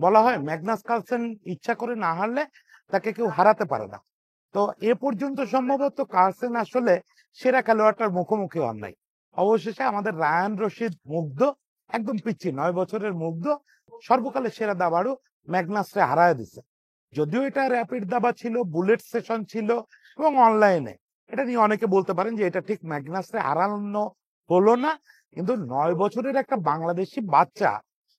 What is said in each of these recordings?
বলা হয় Magnus Carlsen ইচ্ছা করে না হারলে তাকে কেউ হারাতে পারে না। তো এ পর্যন্ত সম্ভবত কালসেন আসলে সেরা খেলোয়াড়টার মুখোমুখি হন নাই। অবশেষে আমাদের রায়ান রশিদ মুগ্ধ, একদম পিচ্ছি 9 বছরের মুগ্ধ সর্বকালের সেরা দাবাড়ু ম্যাগনাসরে হারায় দিছে। যদিও এটা র্যাপিড দাবা ছিল, বুলেট সেশন ছিল এবং অনলাইনে, এটা নিয়ে অনেকে বলতে পারেন যে এটা ঠিক ম্যাগনাসরে হারানো হলো না, কিন্তু 9 বছরের একটা বাংলাদেশি বাচ্চা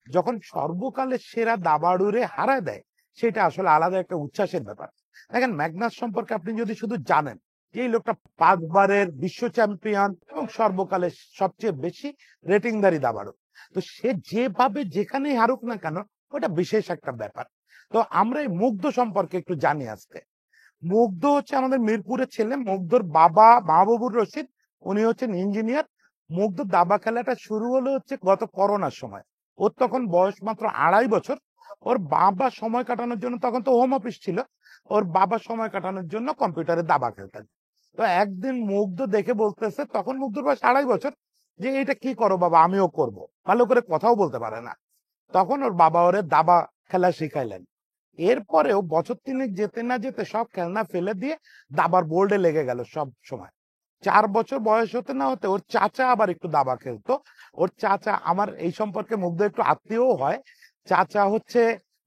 যখন সর্বকালের সেরা দাবাড়ুরে হারায় দেয়, সেটা আসলে আলাদা একটা উচ্ছ্বাসের ব্যাপার। দেখেন, ম্যাগনাস সম্পর্কে আপনি যদি শুধু জানেন যে এই লোকটা 5বারের বিশ্ব চ্যাম্পিয়ন এবং সর্বকালের সবচেয়ে বেশি রেটিংধারী দাবাড়ু, তো সে যেভাবে যেখানেই হারুক না কেন ওটা বিশেষ একটা ব্যাপার। তো আমরা এই মুগ্ধ সম্পর্কে একটু জানি আজকে। মুগ্ধ হচ্ছে আমাদের মিরপুরের ছেলে। মুগ্ধর বাবা মাহবুবুর রশিদ, উনি হচ্ছেন ইঞ্জিনিয়ার। মুগ্ধ দাবা খেলাটা শুরু হলো হচ্ছে গত করোনার সময়। ওর তখন বয়স মাত্র 2.5 বছর। ওর বাবা সময় কাটানোর জন্য, তখন তো হোম অফিস ছিল, ওর বাবা সময় কাটানোর জন্য কম্পিউটারে দাবা খেলতেন। তো একদিন মুগ্ধ দেখে বলতেছে, তখন মুগ্ধর বয়স 2.5 বছর, যে এটা কি করো বাবা, আমিও করব। ভালো করে কথাও বলতে পারে না। তখন ওর বাবা ওরে দাবা খেলা শিখাইলেন। এরপরেও বছর 3 যেতে না যেতে সব খেলনা ফেলে দিয়ে দাবার বোর্ডে লেগে গেল সব সময়। 4 বছর বয়স হতে না হতে ওর চাচা আবার একটু দাবা খেলতো। ওর চাচা, আমার এই সম্পর্কে মুগ্ধ একটু আত্মীয়ও হয়। চাচা হচ্ছে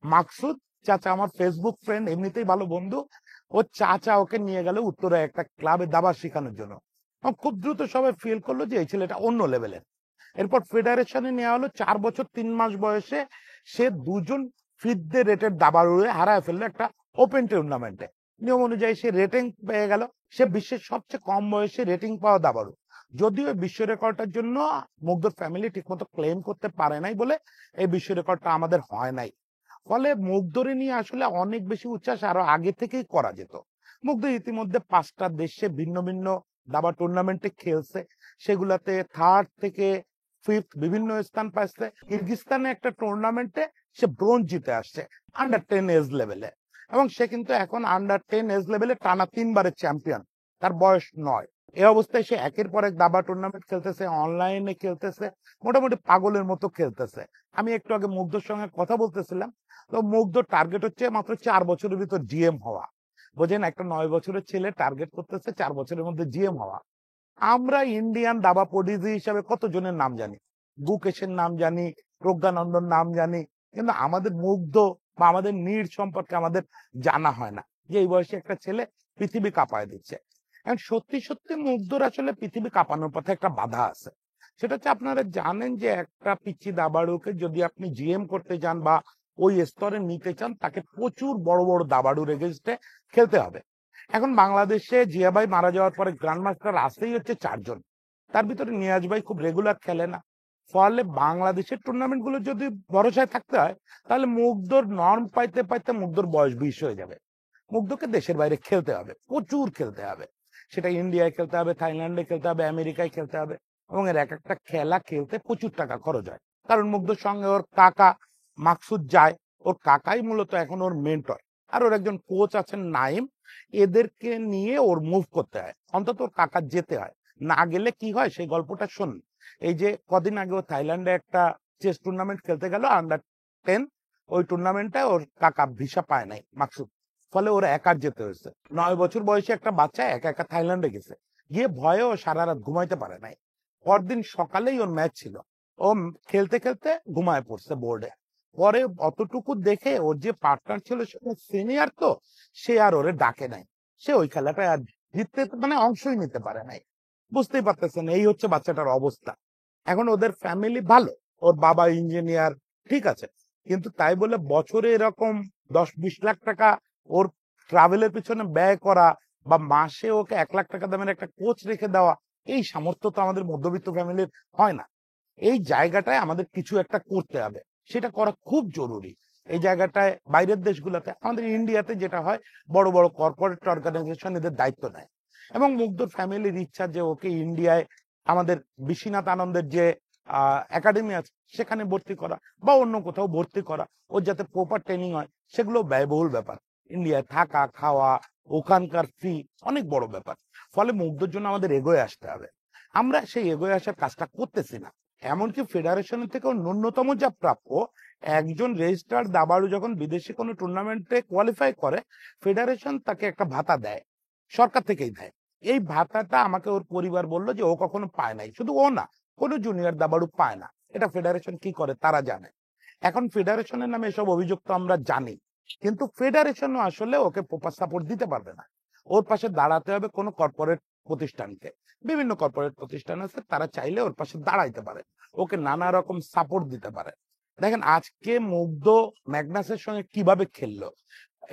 মাকসুদ। চাচা আমার ফেসবুক ফ্রেন্ড, এমনিতেই ভালো বন্ধু। ওর চাচা ওকে নিয়ে গেল উত্তরে একটা ক্লাবে দাবা শেখানোর জন্য। খুব দ্রুত সবাই ফিল করলো যে এই ছেলেটা অন্য লেভেলের। এরপর ফেডারেশনে নেওয়া হলো। 4 বছর 3 মাস বয়সে সে 2জন ফিফথ রেটেড দাবাড়ুরে হারায় ফেললো একটা ওপেন টুর্নামেন্টে। নিয়ম অনুযায়ী সে রেটিং পেয়ে গেল। সে বিশ্বের সবচেয়ে কম বয়সে রেটিং পাওয়া দাবাড়ু। যদিও বিশ্ব রেকর্ডটার জন্য মুগ্ধর ফ্যামিলি ঠিকমতো ক্লেম করতে পারে নাই বলে এই বিশ্ব রেকর্ডটা আমাদের হয় নাই। ফলে মুগ্ধরে নিয়ে আসলে অনেক বেশি উচ্ছ্বাস আরো আগে থেকেই করা যেত। মুগ্ধ ইতিমধ্যে 5টা দেশে ভিন্ন ভিন্ন দাবা টুর্নামেন্টে খেলছে। সেগুলাতে থার্ড থেকে ফিফথ বিভিন্ন স্থান পাইছে। কিরগিস্তানে একটা টুর্নামেন্টে সে ব্রোঞ্জ জিতে আসছে আন্ডার 10 এজ লেভেলে, এবং সে কিন্তু এখন আন্ডার 10 এজ লেভেলে টানা 3বারের চ্যাম্পিয়ন। তার বয়স 9। এই অবস্থায় সে একের পর এক দাবা টুর্নামেন্ট খেলতেছে, অনলাইনে খেলতেছে, মোটামুটি পাগলের মতো খেলতেছে। আমি একটু আগে মুগ্ধর সঙ্গে কথা বলতেছিলাম। তো মুগ্ধর টার্গেট হচ্ছে মাত্র 4 বছরের ভিতর জিএম হওয়া। বোঝেন, একটা 9 বছরের ছেলে টার্গেট করতেছে 4 বছরের মধ্যে জিএম হওয়া। আমরা ইন্ডিয়ান দাবা পডিজি হিসাবে কতজনের নাম জানি, গুকেশের নাম জানি, প্রজ্ঞানন্দর নাম জানি, কিন্তু আমাদের মুগ্ধ বা আমাদের নীড় সম্পর্কে আমাদের জানা হয় না যে এই বয়সে একটা ছেলে পৃথিবী কাঁপায় দিচ্ছে। এখন সত্যি সত্যি মুগ্ধর আসলে পৃথিবী কাঁপানোর পথে একটা বাধা আছে। সেটা হচ্ছে, আপনারা জানেন যে একটা পিচ্চি দাবাড়ুকে যদি আপনি জিএম করতে যান বা ওই স্তরে নিতে চান, তাকে প্রচুর বড় বড় দাবাড়ুর এগেনস্টে খেলতে হবে। এখন বাংলাদেশে জিয়া ভাই মারা যাওয়ার পরে গ্র্যান্ড মাস্টার আসতেই হচ্ছে 4 জন। তার ভিতরে নিয়াজ ভাই খুব রেগুলার খেলে না। ফলে বাংলাদেশের টুর্নামেন্ট গুলো যদি ভরসায় থাকতে হয়, তাহলে মুগ্ধর নর্ম পাইতে পাইতে মুগ্ধর বয়স 20 হয়ে যাবে। মুগ্ধকে দেশের বাইরে খেলতে হবে, প্রচুর খেলতে হবে। সেটা ইন্ডিয়ায় খেলতে হবে, থাইল্যান্ডে খেলতে হবে, আমেরিকায় খেলতে হবে, এবং এর এক একটা খেলা খেলতে প্রচুর টাকা খরচ হয়। কারণ মুগ্ধর সঙ্গে ওর কাকা মাকসুদ যায়। ওর কাকাই মূলত এখন ওর মেন্টর, আর ওর একজন কোচ আছেন নাইম। এদেরকে নিয়ে ওর মুভ করতে হয়, অন্তত ওর কাকা যেতে হয়। না গেলে কি হয় সেই গল্পটা শুনুন। এই যে কদিন আগে ও থাইল্যান্ডে একটা চেস টুর্নামেন্ট খেলতে গেল আন্ডার 10। ওই টুর্নামেন্টে ওর কাকা ভিসা পায় নাই মাকসুদ, ফলে ওর একার যেতে হয়েছে। 9 বছর বয়সী একটা বাচ্চা একা একা থাইল্যান্ডে গেছে, গিয়ে ভয়ে ও সারা রাত ঘুমাইতে পারে নাই। পরদিন সকালেই ওর ম্যাচ ছিল। ও খেলতে খেলতে ঘুমায় পড়ছে বোর্ডে। পরে অতটুকু দেখে ওর যে পার্টনার ছিল সেটা সিনিয়র, তো সে আর ওরে ডাকে নাই। সে ওই খেলাটায় আর জিততে মানে অংশই নিতে পারে নাই। বুঝতেই পারতেছেন, এই হচ্ছে বাচ্চাটার অবস্থা। এখন ওদের ফ্যামিলি ভালো, ওর বাবা ইঞ্জিনিয়ার, ঠিক আছে, কিন্তু তাই বলে বছরে এরকম 10-20 লাখ টাকা ওর ট্রাভেলের পিছনে ব্যয় করা, বা মাসে ওকে 1 লাখ টাকা দামের একটা কোচ রেখে দেওয়া, এই সামর্থ্য তো আমাদের মধ্যবিত্ত ফ্যামিলির হয় না। এই জায়গাটায় আমাদের কিছু একটা করতে হবে, সেটা করা খুব জরুরি। এই জায়গাটায় বাইরের দেশগুলোতে, আমাদের ইন্ডিয়াতে যেটা হয়, বড় বড় কর্পোরেট অর্গানাইজেশন এদের দায়িত্ব নেয়। এবং মুগ্ধর ফ্যামিলির ইচ্ছা যে ওকে ইন্ডিয়ায় আমাদের বিশ্বনাথ আনন্দের যে একাডেমি আছে সেখানে ভর্তি করা, বা অন্য কোথাও ভর্তি করা, ওর যাতে প্রপার ট্রেনিং হয়। সেগুলো ব্যয়বহুল ব্যাপার। ইন্ডিয়ায় থাকা খাওয়া, ওখানকার ফি অনেক বড় ব্যাপার। ফলে মুগ্ধর জন্য আমাদের এগোয়ে আসতে হবে। আমরা সেই এগোয়ে আসার কাজটা করতেছি না। এমনকি ফেডারেশনের থেকেও ন্যূনতম যা প্রাপ্য একজন রেজিস্টার্ড দাবাড়ু যখন বিদেশি কোনো টুর্নামেন্টে কোয়ালিফাই করে, ফেডারেশন তাকে একটা ভাতা দেয়, সরকার থেকেই দেয়। এই ভাতাটা আমাকে ওর পরিবার বললো যে ও কখনো পায় নাই, শুধু ও না, কোনো জুনিয়র দাবাড়ু পায় না। এটা ফেডারেশন কি করে তারা জানে। এখন ফেডারেশনের নামে এসব অভিযোগ তো আমরা জানি, কিন্তু ফেডারেশনও আসলে ওকে প্রপার সাপোর্ট দিতে পারবে না। ওর পাশে দাঁড়াতে হবে কোনো কর্পোরেট প্রতিষ্ঠানকে। বিভিন্ন কর্পোরেট প্রতিষ্ঠান আছে, তারা চাইলে ওর পাশে দাঁড়াইতে পারে, ওকে নানা রকম সাপোর্ট দিতে পারে। দেখেন আজকে মুগ্ধ ম্যাগনাসের সঙ্গে কিভাবে খেললো।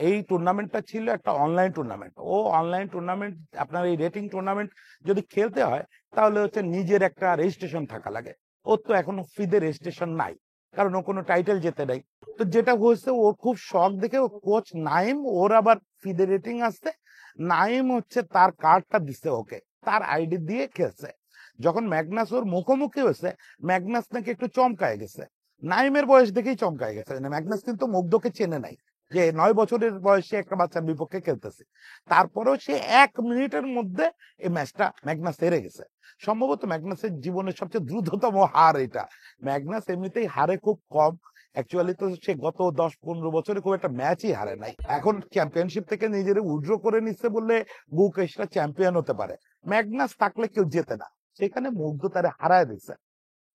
এই টুর্নামেন্টটা ছিল একটা অনলাইন টুর্নামেন্ট। ও অনলাইন টুর্নামেন্ট, আপনার এই রেটিং টুর্নামেন্ট যদি খেলতে হয় তাহলে হচ্ছে নিজের একটা রেজিস্ট্রেশন থাকা লাগে। ওর তো এখনো ফিদে রেজিস্ট্রেশন নাই, কারণ ও কোনো টাইটেল জেতে নাই। তো যেটা হয়েছে, ও খুব শখ দেখে ও কোচ নাইম, ওর আবার ফিদে রেটিং আসছে, নাইম হচ্ছে তার কার্ডটা দিছে ওকে, তার আইডি দিয়ে খেলছে। যখন ম্যাগনাস ওর মুখোমুখি হয়েছে, ম্যাগনাস নাকি একটু চমকায় গেছে, নাইমের বয়স দেখেই চমকায় গেছে। ম্যাগনাস কিন্তু মুগ্ধকে চেনে নাই, যে 9 বছরের বয়সে একটা বাচ্চার বিপক্ষে খেলতেছে। তারপরেও সে 1 মিনিটের মধ্যে এই ম্যাচটা ম্যাগনাস হেরে গেছে। সম্ভবত ম্যাগনাসের জীবনের সবচেয়ে দ্রুততম হার এটা। ম্যাগনাস এমনিতেই হারে খুব কম, অ্যাকচুয়ালি তো সে গত 10-15 বছরে খুব একটা ম্যাচই হারে নাই। এখন চ্যাম্পিয়নশিপ থেকে নিজের উইথড্র করে নিচ্ছে বললে গুকেশটা চ্যাম্পিয়ন হতে পারে, ম্যাগনাস থাকলে কেউ জেতে না। সেখানে মুগ্ধ তারা হারায় দিচ্ছে।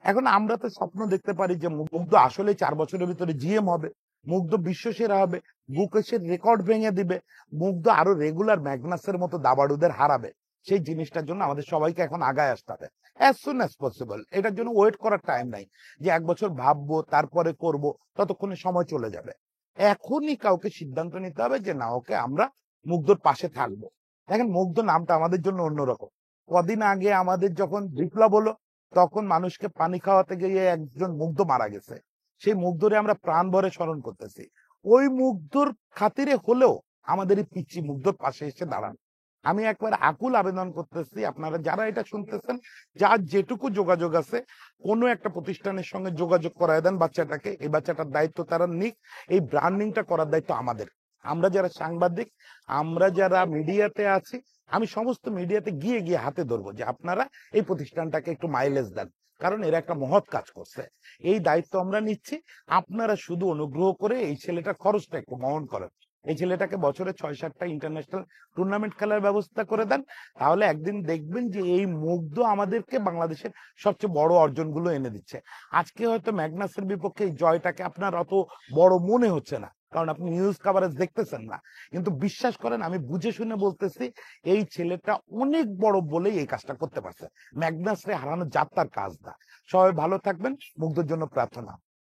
এখন আমরা তো স্বপ্ন দেখতে পারি যে মুগ্ধ আসলে 4 বছরের ভিতরে জিএম হবে, মুগ্ধ বিশ্বসেরা হবে, বুকেশের রেকর্ড ভেঙে দিবে, মুগ্ধ আরো রেগুলার ম্যাগনাসের মতো দাবাড়ুদের হারাবে। সেই জিনিসটার জন্য আমাদের সবাইকে এখন আগায় আসতে হবে অ্যাজ সুন অ্যাজ পসিবল। এটার জন্য ওয়েট করার টাইম নাই যে 1 বছর ভাববো তারপরে করব, ততক্ষণে সময় চলে যাবে। এখনই কাউকে সিদ্ধান্ত নিতে হবে যে না, ওকে আমরা মুগ্ধর পাশে থাকবো। দেখেন মুগ্ধ নামটা আমাদের জন্য অন্যরকম। কদিন আগে আমাদের যখন বিপ্লব হলো, তখন মানুষকে পানি খাওয়াতে গিয়ে একজন মুগ্ধ মারা গেছে। সেই মুগ্ধরে আমরা প্রাণ ভরে স্মরণ করতেছি। ওই মুগ্ধর খাতিরে হলেও আমাদের এই পিচ্ছি মুগ্ধর পাশে এসে দাঁড়ান। আমি একবার আকুল আবেদন করতেছি, আপনারা যারা এটা শুনতেছেন, যার যেটুকু যোগাযোগ আছে, কোনো একটা প্রতিষ্ঠানের সঙ্গে যোগাযোগ করায় দেন বাচ্চাটাকে। এই বাচ্চাটার দায়িত্ব তারা নিক, এই ব্র্যান্ডিংটা করার দায়িত্ব আমাদের। আমরা যারা সাংবাদিক, আমরা যারা মিডিয়াতে আছি, আমি সমস্ত মিডিয়াতে গিয়ে গিয়ে হাতে ধরবো যে আপনারা এই প্রতিষ্ঠানটাকে একটু মাইলেজ দেন, কারণ এরা একটা মহৎ কাজ করছে। এই দায়িত্ব আমরা নিচ্ছি। আপনারা শুধু অনুগ্রহ করে এই ছেলেটার খরচটা একটু বহন করেন। এই ছেলেটাকে বছরে 6-7টা ইন্টারন্যাশনাল টুর্নামেন্ট খেলার ব্যবস্থা করে দেন। তাহলে একদিন দেখবেন যে এই মুগ্ধ আমাদেরকে বাংলাদেশের সবচেয়ে বড় অর্জনগুলো এনে দিচ্ছে। আজকে হয়তো ম্যাগনাসের বিপক্ষে এই জয়টাকে আপনার অত বড় মনে হচ্ছে না, কারণ আপনি নিউজ কভারেজ দেখতেছেন না। কিন্তু বিশ্বাস করেন, আমি বুঝে শুনে বলতেছি, এই ছেলেটা অনেক বড় বলেই এই কাজটা করতে পারছে। ম্যাগনাস রে হারানো যাত্রার কাজ না। সবাই ভালো থাকবেন, মুগ্ধর জন্য প্রার্থনা।